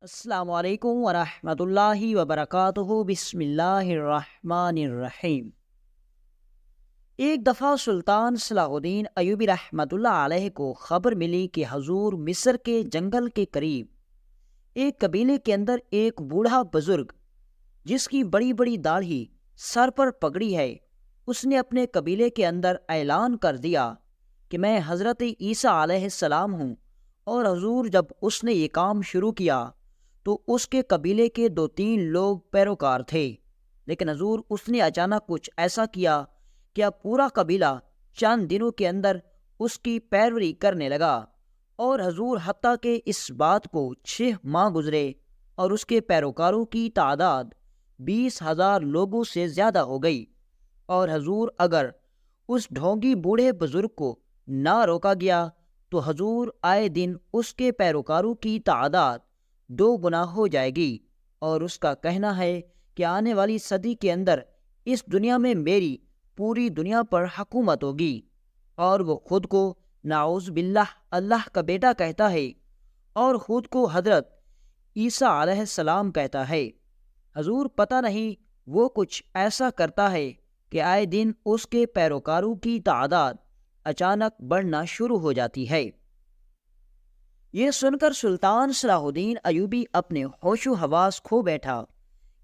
السلام علیکم ورحمۃ اللہ وبرکاتہ۔ بسم اللہ الرحمن الرحیم۔ ایک دفعہ سلطان صلاح الدین ایوبی رحمۃ اللہ علیہ کو خبر ملی کہ حضور مصر کے جنگل کے قریب ایک قبیلے کے اندر ایک بوڑھا بزرگ جس کی بڑی بڑی داڑھی سر پر پگڑی ہے، اس نے اپنے قبیلے کے اندر اعلان کر دیا کہ میں حضرت عیسیٰ علیہ السلام ہوں۔ اور حضور جب اس نے یہ کام شروع کیا تو اس کے قبیلے کے 2-3 لوگ پیروکار تھے، لیکن حضور اس نے اچانک کچھ ایسا کیا کہ اب پورا قبیلہ چند دنوں کے اندر اس کی پیروی کرنے لگا، اور حضور حتیٰ کہ اس بات کو 6 ماہ گزرے اور اس کے پیروکاروں کی تعداد 20,000 لوگوں سے زیادہ ہو گئی۔ اور حضور اگر اس ڈھونگی بوڑھے بزرگ کو نہ روکا گیا تو حضور آئے دن اس کے پیروکاروں کی تعداد 2 گنا ہو جائے گی، اور اس کا کہنا ہے کہ آنے والی صدی کے اندر اس دنیا میں میری پوری دنیا پر حکومت ہوگی۔ اور وہ خود کو نعوذ باللہ اللہ کا بیٹا کہتا ہے اور خود کو حضرت عیسیٰ علیہ السلام کہتا ہے۔ حضور پتہ نہیں وہ کچھ ایسا کرتا ہے کہ آئے دن اس کے پیروکاروں کی تعداد اچانک بڑھنا شروع ہو جاتی ہے۔ یہ سن کر سلطان صلاح الدین ایوبی اپنے ہوش و حواس کھو بیٹھا،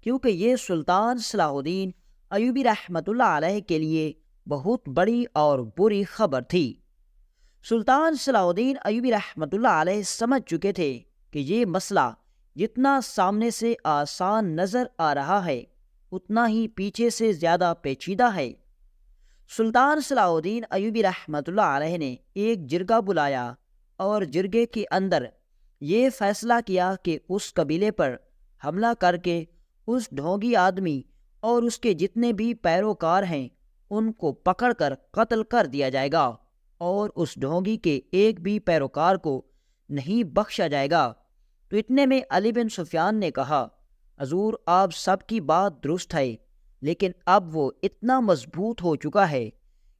کیونکہ یہ سلطان صلاح الدین ایوبی رحمۃ اللہ علیہ کے لیے بہت بڑی اور بری خبر تھی۔ سلطان صلاح الدین ایوبی رحمۃ اللہ علیہ سمجھ چکے تھے کہ یہ مسئلہ جتنا سامنے سے آسان نظر آ رہا ہے اتنا ہی پیچھے سے زیادہ پیچیدہ ہے۔ سلطان صلاح الدین ایوبی رحمۃ اللہ علیہ نے ایک جرگہ بلایا اور جرگے کے اندر یہ فیصلہ کیا کہ اس قبیلے پر حملہ کر کے اس ڈھونگی آدمی اور اس کے جتنے بھی پیروکار ہیں ان کو پکڑ کر قتل کر دیا جائے گا، اور اس ڈھونگی کے ایک بھی پیروکار کو نہیں بخشا جائے گا۔ تو اتنے میں علی بن سفیان نے کہا، حضور آپ سب کی بات درست ہے، لیکن اب وہ اتنا مضبوط ہو چکا ہے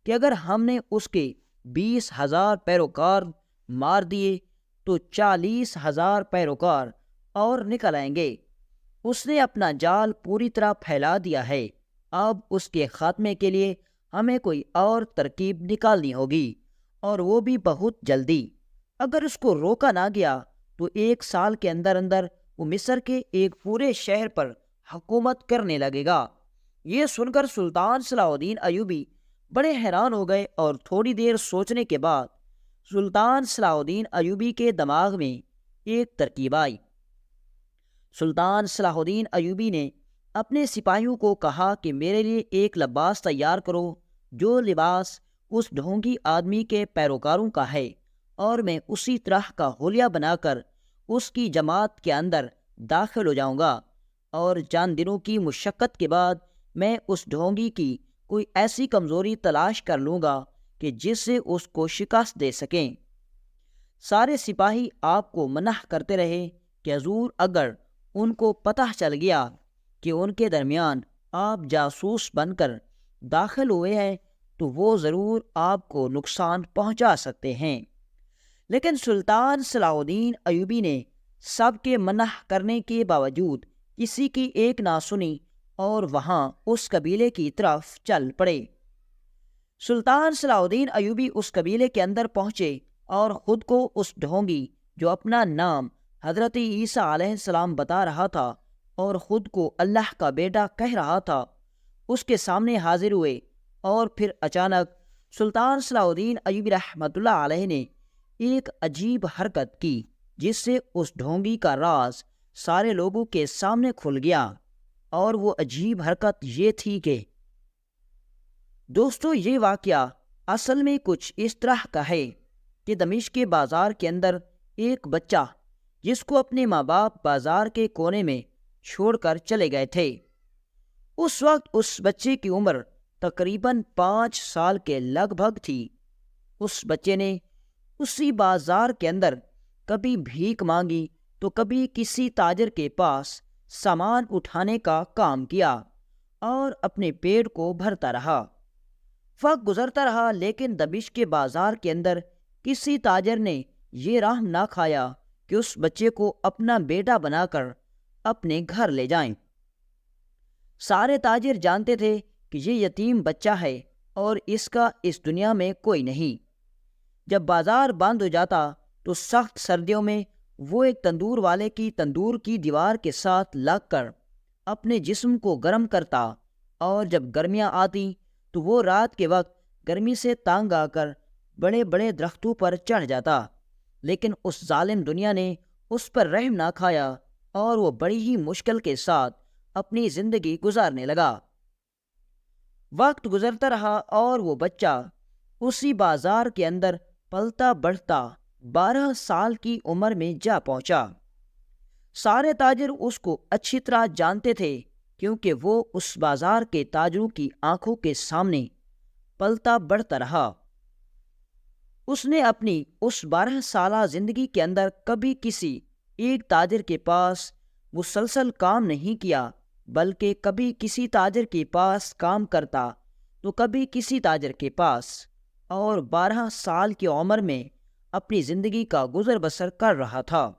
کہ اگر ہم نے اس کے 20,000 پیروکار مار دیے تو 40,000 پیروکار اور نکل آئیں گے۔ اس نے اپنا جال پوری طرح پھیلا دیا ہے، اب اس کے خاتمے کے لیے ہمیں کوئی اور ترکیب نکالنی ہوگی، اور وہ بھی بہت جلدی۔ اگر اس کو روکا نہ گیا تو 1 سال کے اندر اندر وہ مصر کے ایک پورے شہر پر حکومت کرنے لگے گا۔ یہ سن کر سلطان صلاح الدین ایوبی بڑے حیران ہو گئے، اور تھوڑی دیر سوچنے کے بعد سلطان صلاح الدین ایوبی کے دماغ میں ایک ترکیب آئی۔ سلطان صلاح الدین ایوبی نے اپنے سپاہیوں کو کہا کہ میرے لیے ایک لباس تیار کرو جو لباس اس ڈھونگی آدمی کے پیروکاروں کا ہے، اور میں اسی طرح کا حلیہ بنا کر اس کی جماعت کے اندر داخل ہو جاؤں گا، اور چند دنوں کی مشقت کے بعد میں اس ڈھونگی کی کوئی ایسی کمزوری تلاش کر لوں گا کہ جس سے اس کو شکست دے سکیں۔ سارے سپاہی آپ کو منع کرتے رہے کہ حضور اگر ان کو پتہ چل گیا کہ ان کے درمیان آپ جاسوس بن کر داخل ہوئے ہیں تو وہ ضرور آپ کو نقصان پہنچا سکتے ہیں۔ لیکن سلطان صلاح الدین ایوبی نے سب کے منع کرنے کے باوجود کسی کی ایک نہ سنی اور وہاں اس قبیلے کی طرف چل پڑے۔ سلطان صلاح الدین ایوبی اس قبیلے کے اندر پہنچے اور خود کو اس ڈھونگی جو اپنا نام حضرت عیسیٰ علیہ السلام بتا رہا تھا اور خود کو اللہ کا بیٹا کہہ رہا تھا اس کے سامنے حاضر ہوئے، اور پھر اچانک سلطان صلاح الدین ایوبی رحمۃ اللہ علیہ نے ایک عجیب حرکت کی جس سے اس ڈھونگی کا راز سارے لوگوں کے سامنے کھل گیا۔ اور وہ عجیب حرکت یہ تھی کہ دوستو، یہ واقعہ اصل میں کچھ اس طرح کا ہے کہ دمشق کے بازار کے اندر ایک بچہ جس کو اپنے ماں باپ بازار کے کونے میں چھوڑ کر چلے گئے تھے، اس وقت اس بچے کی عمر تقریباً 5 سال کے لگ بھگ تھی۔ اس بچے نے اسی بازار کے اندر کبھی بھیک مانگی تو کبھی کسی تاجر کے پاس سامان اٹھانے کا کام کیا اور اپنے پیٹ کو بھرتا رہا۔ وقت گزرتا رہا، لیکن دمشق کے بازار کے اندر کسی تاجر نے یہ رحم نہ کھایا کہ اس بچے کو اپنا بیٹا بنا کر اپنے گھر لے جائیں۔ سارے تاجر جانتے تھے کہ یہ یتیم بچہ ہے اور اس کا اس دنیا میں کوئی نہیں۔ جب بازار بند ہو جاتا تو سخت سردیوں میں وہ ایک تندور والے کی تندور کی دیوار کے ساتھ لگ کر اپنے جسم کو گرم کرتا، اور جب گرمیاں آتی تو وہ رات کے وقت گرمی سے تانگ آ کر بڑے بڑے درختوں پر چڑھ جاتا، لیکن اس ظالم دنیا نے اس پر رحم نہ کھایا اور وہ بڑی ہی مشکل کے ساتھ اپنی زندگی گزارنے لگا۔ وقت گزرتا رہا اور وہ بچہ اسی بازار کے اندر پلتا بڑھتا 12 سال کی عمر میں جا پہنچا۔ سارے تاجر اس کو اچھی طرح جانتے تھے، کیونکہ وہ اس بازار کے تاجروں کی آنکھوں کے سامنے پلتا بڑھتا رہا۔ اس نے اپنی اس 12 سالہ زندگی کے اندر کبھی کسی ایک تاجر کے پاس مسلسل کام نہیں کیا، بلکہ کبھی کسی تاجر کے پاس کام کرتا تو کبھی کسی تاجر کے پاس، اور 12 سال کی عمر میں اپنی زندگی کا گزر بسر کر رہا تھا۔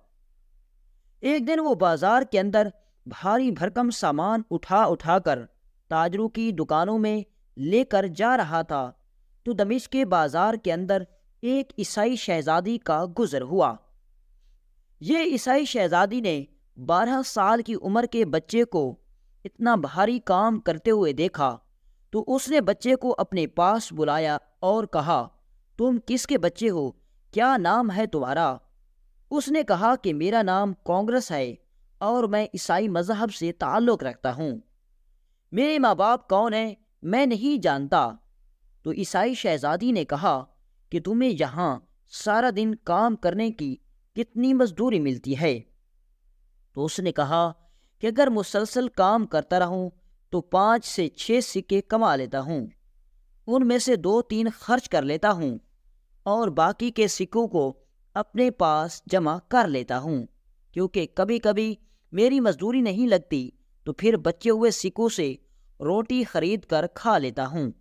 ایک دن وہ بازار کے اندر بھاری بھرکم سامان اٹھا کر تاجروں کی دکانوں میں لے کر جا رہا تھا تو دمشق کے بازار کے اندر ایک عیسائی شہزادی کا گزر ہوا۔ یہ عیسائی شہزادی نے 12 سال کی عمر کے بچے کو اتنا بھاری کام کرتے ہوئے دیکھا تو اس نے بچے کو اپنے پاس بلایا اور کہا، تم کس کے بچے ہو؟ کیا نام ہے تمہارا؟ اس نے کہا کہ میرا نام کانگریس ہے اور میں عیسائی مذہب سے تعلق رکھتا ہوں۔ میرے ماں باپ کون ہیں میں نہیں جانتا۔ تو عیسائی شہزادی نے کہا کہ تمہیں یہاں سارا دن کام کرنے کی کتنی مزدوری ملتی ہے؟ تو اس نے کہا کہ اگر مسلسل کام کرتا رہوں تو 5 سے 6 سکے کما لیتا ہوں، ان میں سے 2-3 خرچ کر لیتا ہوں اور باقی کے سکوں کو اپنے پاس جمع کر لیتا ہوں، کیونکہ کبھی کبھی میری مزدوری نہیں لگتی تو پھر بچے ہوئے سکوں سے روٹی خرید کر کھا لیتا ہوں۔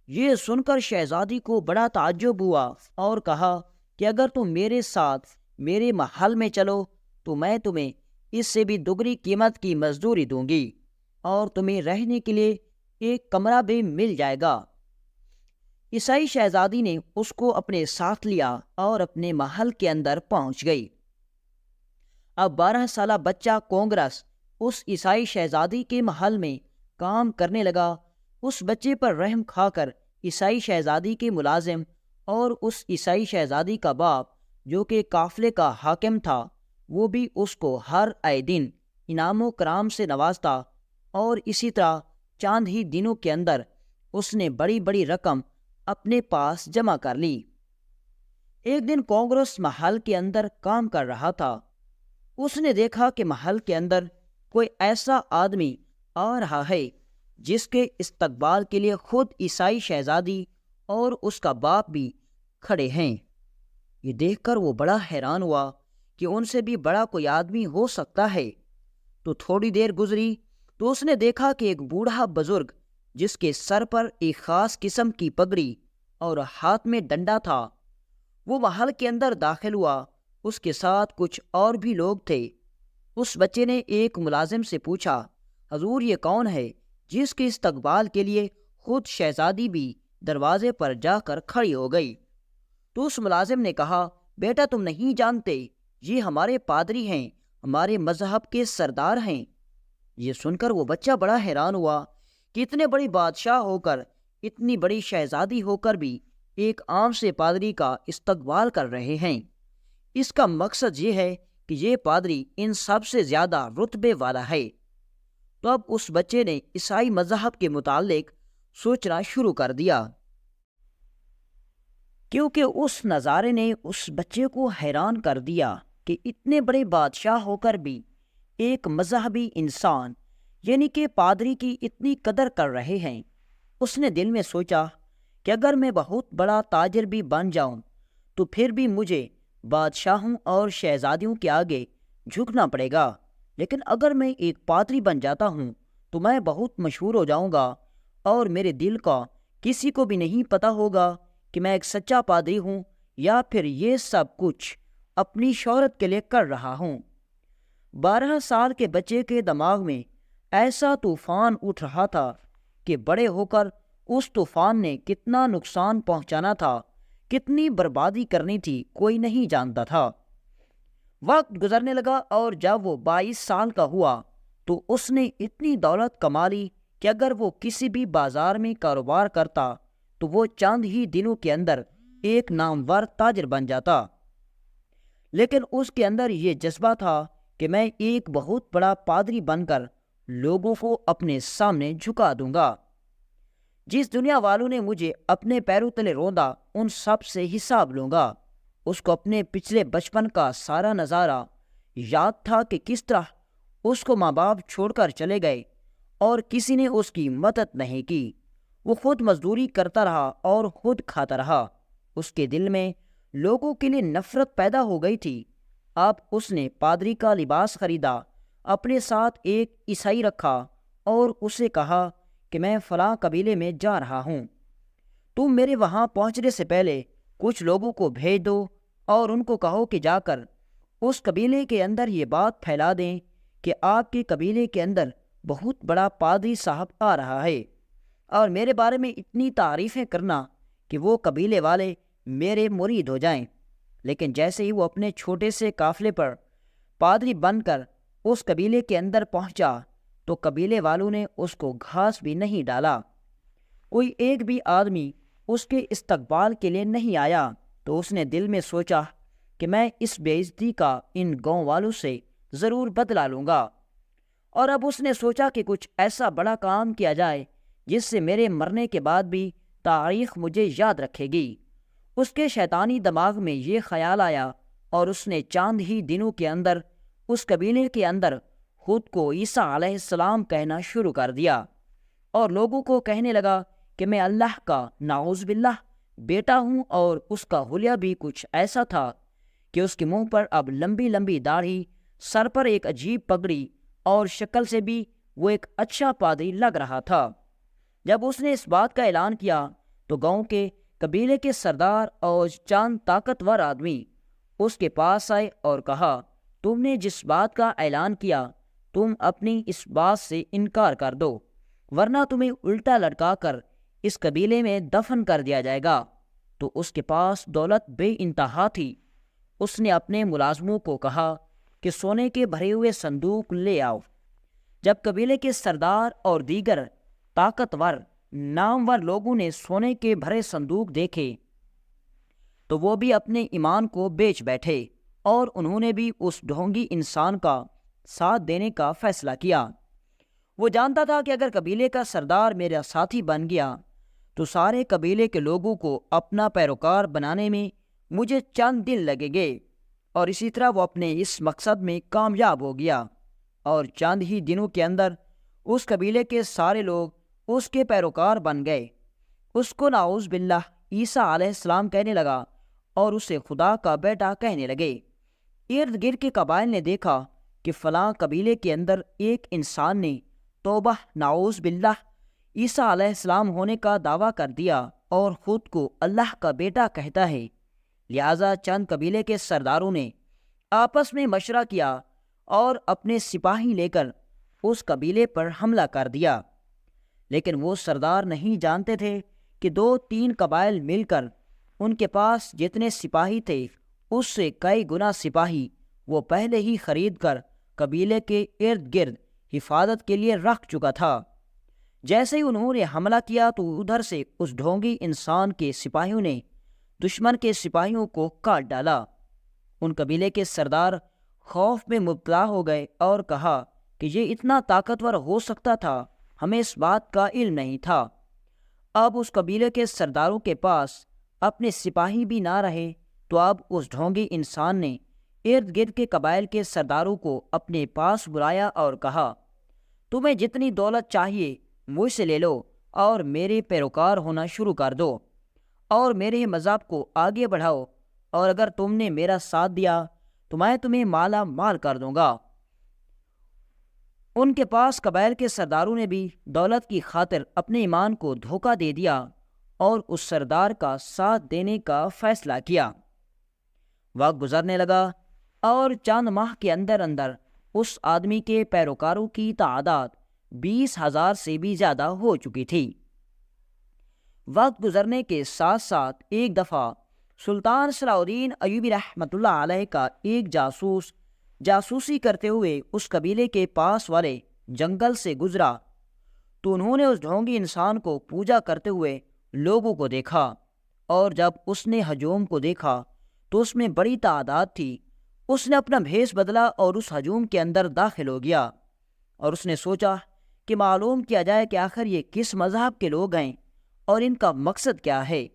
یہ سن کر شہزادی کو بڑا تعجب ہوا اور کہا کہ اگر تم میرے ساتھ میرے محل میں چلو تو میں تمہیں اس سے بھی دوگنی قیمت کی مزدوری دوں گی اور تمہیں رہنے کے لیے ایک کمرہ بھی مل جائے گا۔ عیسائی شہزادی نے اس کو اپنے ساتھ لیا اور اپنے محل کے اندر پہنچ گئی۔ اب 12 سالہ بچہ کانگریس اس عیسائی شہزادی کے محل میں کام کرنے لگا۔ اس بچے پر رحم کھا کر عیسائی شہزادی کے ملازم اور اس عیسائی شہزادی کا باپ جو کہ قافلے کا حاکم تھا، وہ بھی اس کو ہر آئے دن انعام و کرام سے نوازتا، اور اسی طرح چاند ہی دنوں کے اندر اس نے بڑی بڑی رقم اپنے پاس جمع کر لی۔ ایک دن کانگریس محل کے اندر کام کر رہا تھا۔ اس نے دیکھا کہ محل کے اندر کوئی ایسا آدمی آ رہا ہے جس کے استقبال کے لیے خود عیسائی شہزادی اور اس کا باپ بھی کھڑے ہیں۔ یہ دیکھ کر وہ بڑا حیران ہوا کہ ان سے بھی بڑا کوئی آدمی ہو سکتا ہے۔ تو تھوڑی دیر گزری تو اس نے دیکھا کہ ایک بوڑھا بزرگ جس کے سر پر ایک خاص قسم کی پگڑی اور ہاتھ میں ڈنڈا تھا، وہ محل کے اندر داخل ہوا۔ اس کے ساتھ کچھ اور بھی لوگ تھے۔ اس بچے نے ایک ملازم سے پوچھا، حضور یہ کون ہے جس کے استقبال کے لیے خود شہزادی بھی دروازے پر جا کر کھڑی ہو گئی؟ تو اس ملازم نے کہا، بیٹا تم نہیں جانتے، یہ ہمارے پادری ہیں، ہمارے مذہب کے سردار ہیں۔ یہ سن کر وہ بچہ بڑا حیران ہوا کہ اتنے بڑی بادشاہ ہو کر، اتنی بڑی شہزادی ہو کر بھی ایک عام سے پادری کا استقبال کر رہے ہیں۔ اس کا مقصد یہ ہے کہ یہ پادری ان سب سے زیادہ رتبے والا ہے۔ تو اب اس بچے نے عیسائی مذہب کے متعلق سوچنا شروع کر دیا، کیونکہ اس نظارے نے اس بچے کو حیران کر دیا کہ اتنے بڑے بادشاہ ہو کر بھی ایک مذہبی انسان یعنی کہ پادری کی اتنی قدر کر رہے ہیں۔ اس نے دل میں سوچا کہ اگر میں بہت بڑا تاجر بھی بن جاؤں تو پھر بھی مجھے بادشاہوں اور شہزادیوں کے آگے جھکنا پڑے گا، لیکن اگر میں ایک پادری بن جاتا ہوں تو میں بہت مشہور ہو جاؤں گا اور میرے دل کا کسی کو بھی نہیں پتہ ہوگا کہ میں ایک سچا پادری ہوں یا پھر یہ سب کچھ اپنی شہرت کے لیے کر رہا ہوں۔ 12 سال کے بچے کے دماغ میں ایسا طوفان اٹھ رہا تھا کہ بڑے ہو کر اس طوفان نے کتنا نقصان پہنچانا تھا، کتنی بربادی کرنی تھی، کوئی نہیں جانتا تھا۔ وقت گزرنے لگا اور جب وہ 22 سال کا ہوا تو اس نے اتنی دولت کما لی کہ اگر وہ کسی بھی بازار میں کاروبار کرتا تو وہ چند ہی دنوں کے اندر ایک نامور تاجر بن جاتا۔ لیکن اس کے اندر یہ جذبہ تھا کہ میں ایک بہت بڑا پادری بن کر لوگوں کو اپنے سامنے جھکا دوں گا۔ جس دنیا والوں نے مجھے اپنے پیروں تلے روندا ان سب سے حساب لوں گا۔ اس کو اپنے پچھلے بچپن کا سارا نظارہ یاد تھا کہ کس طرح اس کو ماں باپ چھوڑ کر چلے گئے اور کسی نے اس کی مدد نہیں کی۔ وہ خود مزدوری کرتا رہا اور خود کھاتا رہا۔ اس کے دل میں لوگوں کے لیے نفرت پیدا ہو گئی تھی۔ اب اس نے پادری کا لباس خریدا، اپنے ساتھ ایک عیسائی رکھا اور اسے کہا کہ میں فلاں قبیلے میں جا رہا ہوں، تم میرے وہاں پہنچنے سے پہلے کچھ لوگوں کو بھیج دو اور ان کو کہو کہ جا کر اس قبیلے کے اندر یہ بات پھیلا دیں کہ آپ کے قبیلے کے اندر بہت بڑا پادری صاحب آ رہا ہے، اور میرے بارے میں اتنی تعریفیں کرنا کہ وہ قبیلے والے میرے مرید ہو جائیں۔ لیکن جیسے ہی وہ اپنے چھوٹے سے قافلے پر پادری بن کر اس قبیلے کے اندر پہنچا تو قبیلے والوں نے اس کو گھاس بھی نہیں ڈالا، کوئی ایک بھی آدمی اس کے استقبال کے لیے نہیں آیا۔ تو اس نے دل میں سوچا کہ میں اس بے عزتی کا ان گاؤں والوں سے ضرور بدلہ لوں گا، اور اب اس نے سوچا کہ کچھ ایسا بڑا کام کیا جائے جس سے میرے مرنے کے بعد بھی تاریخ مجھے یاد رکھے گی۔ اس کے شیطانی دماغ میں یہ خیال آیا اور اس نے چاند ہی دنوں کے اندر اس قبیلے کے اندر خود کو عیسیٰ علیہ السلام کہنا شروع کر دیا اور لوگوں کو کہنے لگا کہ میں اللہ کا نعوذ باللہ بیٹا ہوں، اور اس کا حلیہ بھی کچھ ایسا تھا کہ اس کے منہ پر اب لمبی لمبی داڑھی، سر پر ایک عجیب پگڑی، اور شکل سے بھی وہ ایک اچھا پادری لگ رہا تھا۔ جب اس نے اس بات کا اعلان کیا تو گاؤں کے قبیلے کے سردار اور چند طاقتور آدمی اس کے پاس آئے اور کہا، تم نے جس بات کا اعلان کیا تم اپنی اس بات سے انکار کر دو، ورنہ تمہیں الٹا لٹکا کر اس قبیلے میں دفن کر دیا جائے گا۔ تو اس کے پاس دولت بے انتہا تھی۔ اس نے اپنے ملازموں کو کہا کہ سونے کے بھرے ہوئے صندوق لے آؤ۔ جب قبیلے کے سردار اور دیگر طاقتور نامور لوگوں نے سونے کے بھرے صندوق دیکھے تو وہ بھی اپنے ایمان کو بیچ بیٹھے، اور انہوں نے بھی اس ڈھونگی انسان کا ساتھ دینے کا فیصلہ کیا۔ وہ جانتا تھا کہ اگر قبیلے کا سردار میرا ساتھی بن گیا تو سارے قبیلے کے لوگوں کو اپنا پیروکار بنانے میں مجھے چند دن لگیں گے، اور اسی طرح وہ اپنے اس مقصد میں کامیاب ہو گیا، اور چند ہی دنوں کے اندر اس قبیلے کے سارے لوگ اس کے پیروکار بن گئے۔ اس کو نعوذ باللہ عیسیٰ علیہ السلام کہنے لگا اور اسے خدا کا بیٹا کہنے لگے۔ ارد گرد کے قبائل نے دیکھا کہ فلاں قبیلے کے اندر ایک انسان نے توبہ نعوذ باللہ عیسیٰ علیہ السلام ہونے کا دعویٰ کر دیا اور خود کو اللہ کا بیٹا کہتا ہے، لہٰذا چند قبیلے کے سرداروں نے آپس میں مشورہ کیا اور اپنے سپاہی لے کر اس قبیلے پر حملہ کر دیا۔ لیکن وہ سردار نہیں جانتے تھے کہ 2-3 قبائل مل کر ان کے پاس جتنے سپاہی تھے اس سے کئی گنا سپاہی وہ پہلے ہی خرید کر قبیلے کے ارد گرد حفاظت کے لیے رکھ چکا تھا۔ جیسے ہی انہوں نے حملہ کیا تو ادھر سے اس ڈھونگی انسان کے سپاہیوں نے دشمن کے سپاہیوں کو کاٹ ڈالا۔ ان قبیلے کے سردار خوف میں مبتلا ہو گئے اور کہا کہ یہ اتنا طاقتور ہو سکتا تھا، ہمیں اس بات کا علم نہیں تھا۔ اب اس قبیلے کے سرداروں کے پاس اپنے سپاہی بھی نہ رہے تو اب اس ڈھونگی انسان نے ارد گرد کے قبائل کے سرداروں کو اپنے پاس بلایا اور کہا، تمہیں جتنی دولت چاہیے مجھ سے لے لو اور میرے پیروکار ہونا شروع کر دو اور میرے مذہب کو آگے بڑھاؤ، اور اگر تم نے میرا ساتھ دیا تو میں تمہیں مالا مال کر دوں گا۔ ان کے پاس قبائل کے سرداروں نے بھی دولت کی خاطر اپنے ایمان کو دھوکہ دے دیا اور اس سردار کا ساتھ دینے کا فیصلہ کیا۔ وقت گزرنے لگا اور چند ماہ کے اندر اندر اس آدمی کے پیروکاروں کی تعداد 20,000 سے بھی زیادہ ہو چکی تھی۔ وقت گزرنے کے ساتھ ساتھ ایک دفعہ سلطان صلاح الدین ایوبی رحمۃ اللہ علیہ کا ایک جاسوس جاسوسی کرتے ہوئے اس قبیلے کے پاس والے جنگل سے گزرا تو انہوں نے اس ڈھونگی انسان کو پوجا کرتے ہوئے لوگوں کو دیکھا، اور جب اس نے ہجوم کو دیکھا تو اس میں بڑی تعداد تھی۔ اس نے اپنا بھیس بدلا اور اس ہجوم کے اندر داخل ہو گیا، اور اس نے سوچا کہ معلوم کیا جائے کہ آخر یہ کس مذہب کے لوگ ہیں اور ان کا مقصد کیا ہے۔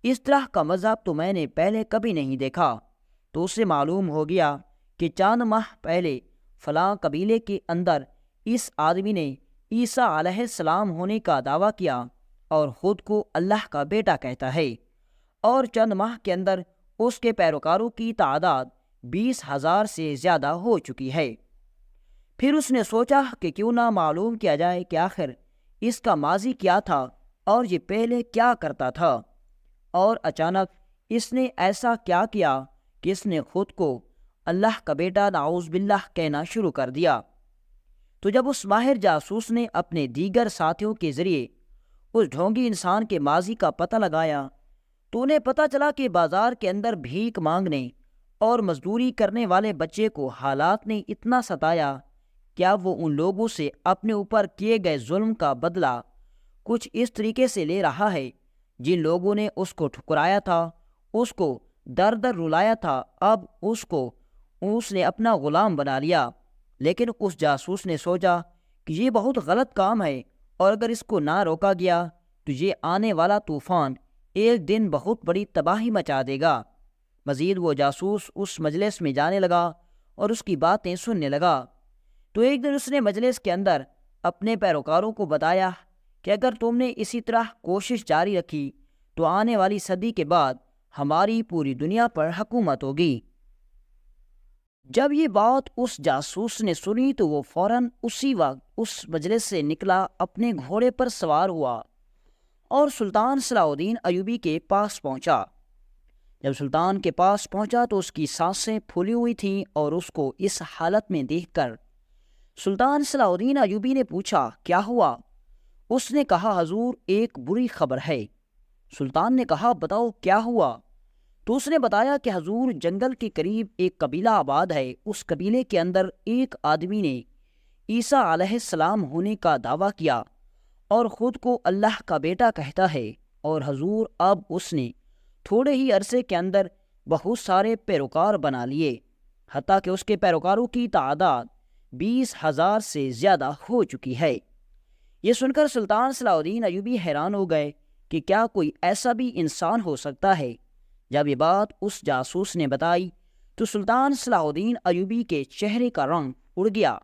اس طرح کا مذہب تو میں نے پہلے کبھی نہیں دیکھا۔ تو اسے معلوم ہو گیا کہ چند ماہ پہلے فلاں قبیلے کے اندر اس آدمی نے عیسیٰ علیہ السلام ہونے کا دعویٰ کیا اور خود کو اللہ کا بیٹا کہتا ہے، اور چند ماہ کے اندر اس کے پیروکاروں کی تعداد 20,000 سے زیادہ ہو چکی ہے۔ پھر اس نے سوچا کہ کیوں نہ معلوم کیا جائے کہ آخر اس کا ماضی کیا تھا اور یہ پہلے کیا کرتا تھا، اور اچانک اس نے ایسا کیا کیا کہ اس نے خود کو اللہ کا بیٹا نعوذ باللہ کہنا شروع کر دیا۔ تو جب اس ماہر جاسوس نے اپنے دیگر ساتھیوں کے ذریعے اس ڈھونگی انسان کے ماضی کا پتہ لگایا تو انہیں پتہ چلا کہ بازار کے اندر بھیک مانگنے اور مزدوری کرنے والے بچے کو حالات نے اتنا ستایا کیا وہ ان لوگوں سے اپنے اوپر کیے گئے ظلم کا بدلہ کچھ اس طریقے سے لے رہا ہے۔ جن لوگوں نے اس کو ٹھکرایا تھا، اس کو در در رلایا تھا، اب اس نے اپنا غلام بنا لیا۔ لیکن اس جاسوس نے سوچا کہ یہ بہت غلط کام ہے، اور اگر اس کو نہ روکا گیا تو یہ آنے والا طوفان ایک دن بہت بڑی تباہی مچا دے گا۔ مزید وہ جاسوس اس مجلس میں جانے لگا اور اس کی باتیں سننے لگا۔ تو ایک دن اس نے مجلس کے اندر اپنے پیروکاروں کو بتایا کہ اگر تم نے اسی طرح کوشش جاری رکھی تو آنے والی صدی کے بعد ہماری پوری دنیا پر حکومت ہوگی۔ جب یہ بات اس جاسوس نے سنی تو وہ فوراً اسی وقت اس مجلس سے نکلا، اپنے گھوڑے پر سوار ہوا اور سلطان صلاح الدین ایوبی کے پاس پہنچا۔ جب سلطان کے پاس پہنچا تو اس کی سانسیں پھولی ہوئی تھیں، اور اس کو اس حالت میں دیکھ کر سلطان صلاح الدین ایوبی نے پوچھا کیا ہوا؟ اس نے کہا حضور ایک بری خبر ہے۔ سلطان نے کہا بتاؤ کیا ہوا؟ تو اس نے بتایا کہ حضور جنگل کے قریب ایک قبیلہ آباد ہے، اس قبیلے کے اندر ایک آدمی نے عیسیٰ علیہ السلام ہونے کا دعویٰ کیا اور خود کو اللہ کا بیٹا کہتا ہے، اور حضور اب اس نے تھوڑے ہی عرصے کے اندر بہت سارے پیروکار بنا لیے، حتیٰ کہ اس کے پیروکاروں کی تعداد 20,000 سے زیادہ ہو چکی ہے۔ یہ سن کر سلطان صلاح الدین ایوبی حیران ہو گئے کہ کیا کوئی ایسا بھی انسان ہو سکتا ہے۔ جب یہ بات اس جاسوس نے بتائی تو سلطان صلاح الدین ایوبی کے چہرے کا رنگ اڑ گیا۔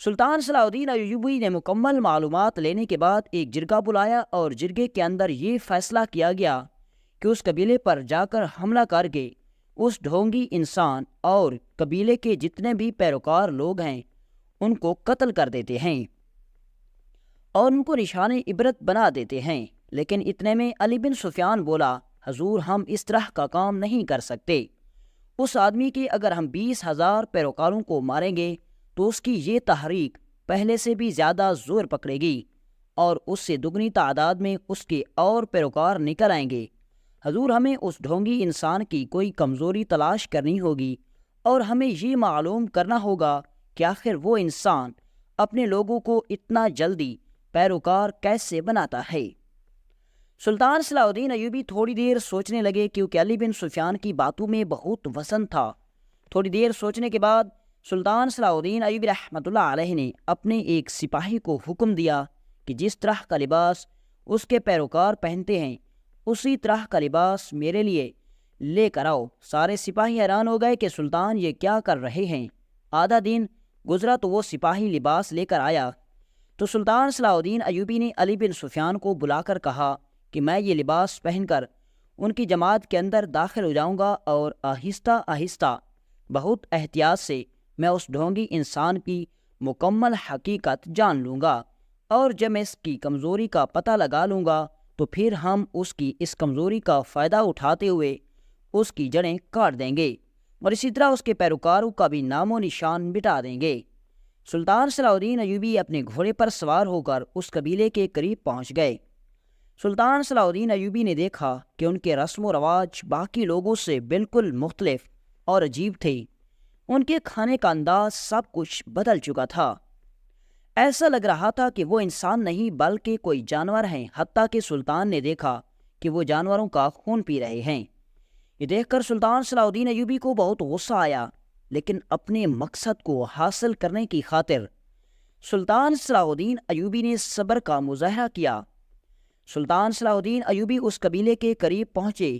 سلطان صلاح الدین ایوبی نے مکمل معلومات لینے کے بعد ایک جرگہ بلایا، اور جرگے کے اندر یہ فیصلہ کیا گیا کہ اس قبیلے پر جا کر حملہ کر کے اس ڈھونگی انسان اور قبیلے کے جتنے بھی پیروکار لوگ ہیں ان کو قتل کر دیتے ہیں اور ان کو نشان عبرت بنا دیتے ہیں۔ لیکن اتنے میں علی بن سفیان بولا حضور ہم اس طرح کا کام نہیں کر سکتے۔ اس آدمی کے اگر ہم 20,000 پیروکاروں کو ماریں گے تو اس کی یہ تحریک پہلے سے بھی زیادہ زور پکڑے گی، اور اس سے دگنی تعداد میں اس کے اور پیروکار نکل آئیں گے۔ حضور ہمیں اس ڈھونگی انسان کی کوئی کمزوری تلاش کرنی ہوگی، اور ہمیں یہ معلوم کرنا ہوگا کہ آخر وہ انسان اپنے لوگوں کو اتنا جلدی پیروکار کیسے بناتا ہے۔ سلطان صلاح الدین ایوبی تھوڑی دیر سوچنے لگے، کیونکہ علی بن سفیان کی باتوں میں بہت وزن تھا۔ تھوڑی دیر سوچنے کے بعد سلطان صلاح الدین ایوبی رحمۃ اللہ علیہ نے اپنے ایک سپاہی کو حکم دیا کہ جس طرح کا لباس اس کے پیروکار پہنتے ہیں اسی طرح کا لباس میرے لیے لے کر آؤ۔ سارے سپاہی حیران ہو گئے کہ سلطان یہ کیا کر رہے ہیں۔ آدھا دن گزرا تو وہ سپاہی لباس لے کر آیا، تو سلطان صلاح الدین ایوبی نے علی بن سفیان کو بلا کر کہا کہ میں یہ لباس پہن کر ان کی جماعت کے اندر داخل ہو جاؤں گا، اور آہستہ آہستہ بہت احتیاط سے میں اس ڈھونگی انسان کی مکمل حقیقت جان لوں گا، اور جب میں اس کی کمزوری کا پتہ لگا لوں گا تو پھر ہم اس کی اس کمزوری کا فائدہ اٹھاتے ہوئے اس کی جڑیں کاٹ دیں گے اور اسی طرح اس کے پیروکاروں کا بھی نام و نشان مٹا دیں گے۔ سلطان صلاح الدین ایوبی اپنے گھوڑے پر سوار ہو کر اس قبیلے کے قریب پہنچ گئے۔ سلطان صلاح الدین ایوبی نے دیکھا کہ ان کے رسم و رواج باقی لوگوں سے بالکل مختلف اور عجیب تھے۔ ان کے کھانے کا انداز سب کچھ بدل چکا تھا۔ ایسا لگ رہا تھا کہ وہ انسان نہیں بلکہ کوئی جانور ہیں، حتیٰ کہ سلطان نے دیکھا کہ وہ جانوروں کا خون پی رہے ہیں۔ یہ دیکھ کر سلطان صلاح الدین ایوبی کو بہت غصہ آیا، لیکن اپنے مقصد کو حاصل کرنے کی خاطر سلطان صلاح الدین ایوبی نے صبر کا مظاہرہ کیا۔ سلطان صلاح الدین ایوبی اس قبیلے کے قریب پہنچے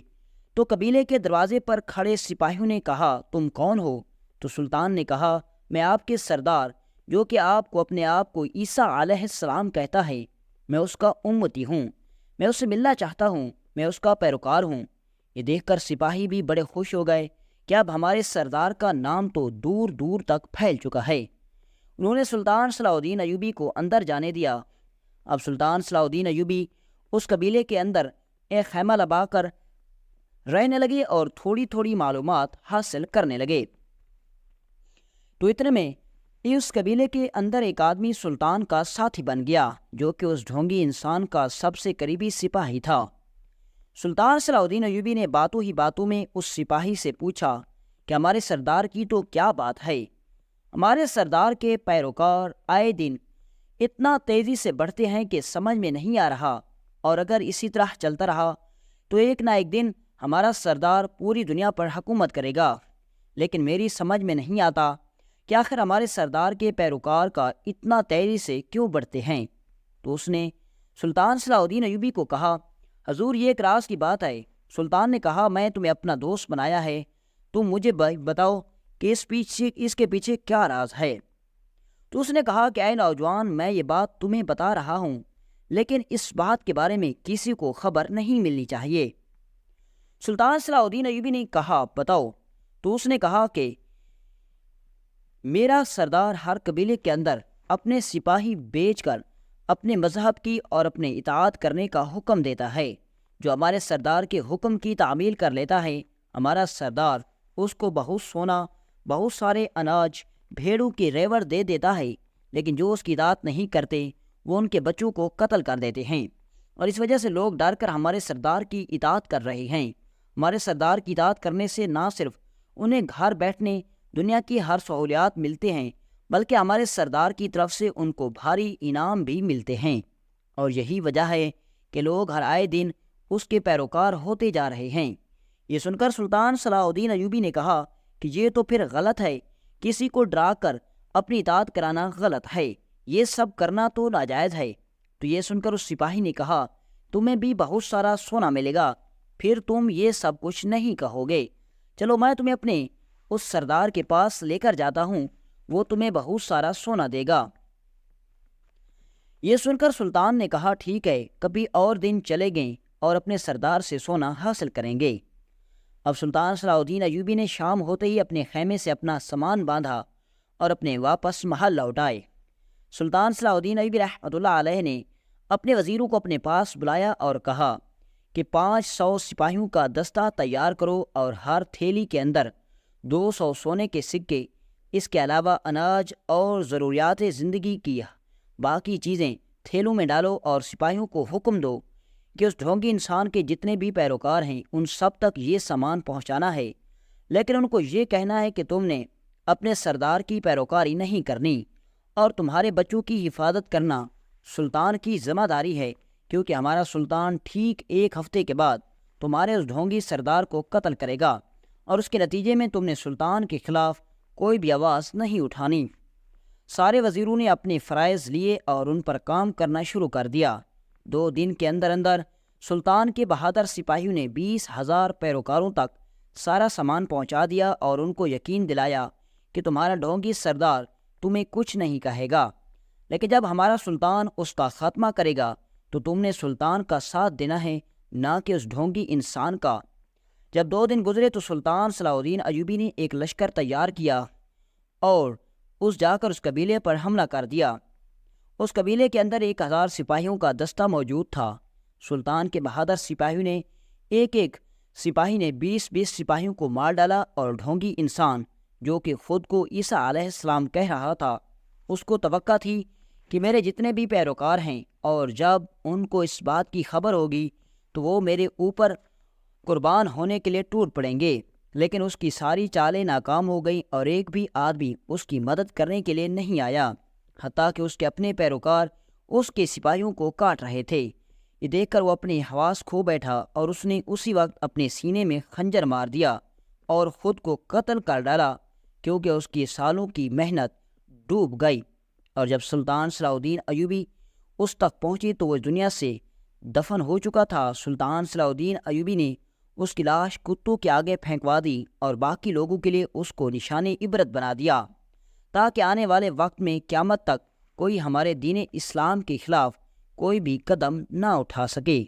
تو قبیلے کے دروازے پر کھڑے سپاہیوں نے کہا، تم کون ہو؟ تو سلطان نے کہا، میں آپ کے سردار جو کہ آپ کو اپنے آپ کو عیسیٰ علیہ السلام کہتا ہے، میں اس کا امتی ہوں، میں اس سے ملنا چاہتا ہوں، میں اس کا پیروکار ہوں۔ یہ دیکھ کر سپاہی بھی بڑے خوش ہو گئے کہ اب ہمارے سردار کا نام تو دور دور تک پھیل چکا ہے۔ انہوں نے سلطان صلاح الدین ایوبی کو اندر جانے دیا۔ اب سلطان صلاح الدین ایوبی اس قبیلے کے اندر ایک خیمہ لگا کر رہنے لگے اور تھوڑی تھوڑی معلومات حاصل کرنے لگے۔ تو اتنے میں اس قبیلے کے اندر ایک آدمی سلطان کا ساتھی بن گیا، جو کہ اس ڈھونگی انسان کا سب سے قریبی سپاہی تھا۔ سلطان صلاح الدین ایوبی نے باتوں ہی باتوں میں اس سپاہی سے پوچھا کہ ہمارے سردار کی تو کیا بات ہے؟ ہمارے سردار کے پیروکار آئے دن اتنا تیزی سے بڑھتے ہیں کہ سمجھ میں نہیں آ رہا، اور اگر اسی طرح چلتا رہا تو ایک نہ ایک دن ہمارا سردار پوری دنیا پر حکومت کرے گا۔ لیکن میری سمجھ میں نہیں آتا کہ آخر ہمارے سردار کے پیروکار کا اتنا تیزی سے کیوں بڑھتے ہیں۔ تو اس نے سلطان صلاح الدین ایوبی کو کہا، حضور یہ ایک راز کی بات ہے۔ سلطان نے کہا، میں تمہیں اپنا دوست بنایا ہے، تم مجھے بتاؤ کہ اس کے پیچھے کیا راز ہے۔ تو اس نے کہا کہ اے نوجوان، میں یہ بات تمہیں بتا رہا ہوں، لیکن اس بات کے بارے میں کسی کو خبر نہیں ملنی چاہیے۔ سلطان صلاح الدین ایوبی نے کہا، بتاؤ۔ تو اس نے کہا کہ میرا سردار ہر قبیلے کے اندر اپنے سپاہی بیچ کر اپنے مذہب کی اور اپنے اطاعت کرنے کا حکم دیتا ہے۔ جو ہمارے سردار کے حکم کی تعمیل کر لیتا ہے، ہمارا سردار اس کو بہت سونا، بہت سارے اناج، بھیڑوں کی ریوڑ دے دیتا ہے، لیکن جو اس کی اطاعت نہیں کرتے وہ ان کے بچوں کو قتل کر دیتے ہیں، اور اس وجہ سے لوگ ڈر کر ہمارے سردار کی اطاعت کر رہے ہیں۔ ہمارے سردار کی اطاعت کرنے سے نہ صرف انہیں گھر بیٹھنے دنیا کی ہر سہولیات ملتے ہیں، بلکہ ہمارے سردار کی طرف سے ان کو بھاری انعام بھی ملتے ہیں، اور یہی وجہ ہے کہ لوگ ہر آئے دن اس کے پیروکار ہوتے جا رہے ہیں۔ یہ سن کر سلطان صلاح الدین ایوبی نے کہا کہ یہ تو پھر غلط ہے، کسی کو ڈرا کر اپنی اطاعت کرانا غلط ہے، یہ سب کرنا تو ناجائز ہے۔ تو یہ سن کر اس سپاہی نے کہا، تمہیں بھی بہت سارا سونا ملے گا، پھر تم یہ سب کچھ نہیں کہو گے، چلو میں تمہیں اپنے اس سردار کے پاس لے کر جاتا ہوں، وہ تمہیں بہت سارا سونا دے گا۔ یہ سن کر سلطان نے کہا، ٹھیک ہے، کبھی اور دن چلے گئے اور اپنے سردار سے سونا حاصل کریں گے۔ اب سلطان صلاح الدین ایوبی نے شام ہوتے ہی اپنے خیمے سے اپنا سامان باندھا اور اپنے واپس محل لوٹ آئے۔ سلطان صلاح الدین ایوبی رحمۃ اللہ علیہ نے اپنے وزیروں کو اپنے پاس بلایا اور کہا کہ 500 سپاہیوں کا دستہ تیار کرو اور ہر تھیلی کے اندر 200 سونے کے سکے، اس کے علاوہ اناج اور ضروریات زندگی کی باقی چیزیں تھیلوں میں ڈالو، اور سپاہیوں کو حکم دو کہ اس ڈھونگی انسان کے جتنے بھی پیروکار ہیں ان سب تک یہ سامان پہنچانا ہے، لیکن ان کو یہ کہنا ہے کہ تم نے اپنے سردار کی پیروکاری نہیں کرنی، اور تمہارے بچوں کی حفاظت کرنا سلطان کی ذمہ داری ہے، کیونکہ ہمارا سلطان ٹھیک 1 ہفتے کے بعد تمہارے اس ڈھونگی سردار کو قتل کرے گا، اور اس کے نتیجے میں تم نے سلطان کے خلاف کوئی بھی آواز نہیں اٹھانی۔ سارے وزیروں نے اپنے فرائض لیے اور ان پر کام کرنا شروع کر دیا۔ 2 دن کے اندر اندر سلطان کے بہادر سپاہیوں نے 20,000 پیروکاروں تک سارا سامان پہنچا دیا اور ان کو یقین دلایا کہ تمہارا ڈھونگی سردار تمہیں کچھ نہیں کہے گا، لیکن جب ہمارا سلطان اس کا خاتمہ کرے گا تو تم نے سلطان کا ساتھ دینا ہے، نہ کہ اس ڈھونگی انسان کا۔ جب 2 دن گزرے تو سلطان صلاح الدین ایوبی نے ایک لشکر تیار کیا اور جا کر اس قبیلے پر حملہ کر دیا۔ اس قبیلے کے اندر 1000 سپاہیوں کا دستہ موجود تھا۔ سلطان کے بہادر سپاہیوں نے ایک ایک سپاہی نے 20 سپاہیوں کو مار ڈالا اور ڈھونگی انسان جو کہ خود کو عیسیٰ علیہ السلام کہہ رہا تھا، اس کو توقع تھی کہ میرے جتنے بھی پیروکار ہیں اور جب ان کو اس بات کی خبر ہوگی تو وہ میرے اوپر قربان ہونے کے لیے ٹوٹ پڑیں گے، لیکن اس کی ساری چالیں ناکام ہو گئیں اور ایک بھی آدمی اس کی مدد کرنے کے لیے نہیں آیا، حتیٰ کہ اس کے اپنے پیروکار اس کے سپاہیوں کو کاٹ رہے تھے۔ یہ دیکھ کر وہ اپنے حواس کھو بیٹھا اور اس نے اسی وقت اپنے سینے میں خنجر مار دیا اور خود کو قتل کر ڈالا، کیونکہ اس کی سالوں کی محنت ڈوب گئی۔ اور جب سلطان صلاح الدین ایوبی اس تک پہنچی تو وہ دنیا سے دفن ہو چکا تھا۔ سلطان صلاح الدین ایوبی نے اس کی لاش کتوں کے آگے پھینکوا دی اور باقی لوگوں کے لیے اس کو نشان عبرت بنا دیا، تاکہ آنے والے وقت میں قیامت تک کوئی ہمارے دین اسلام کے خلاف کوئی بھی قدم نہ اٹھا سکے۔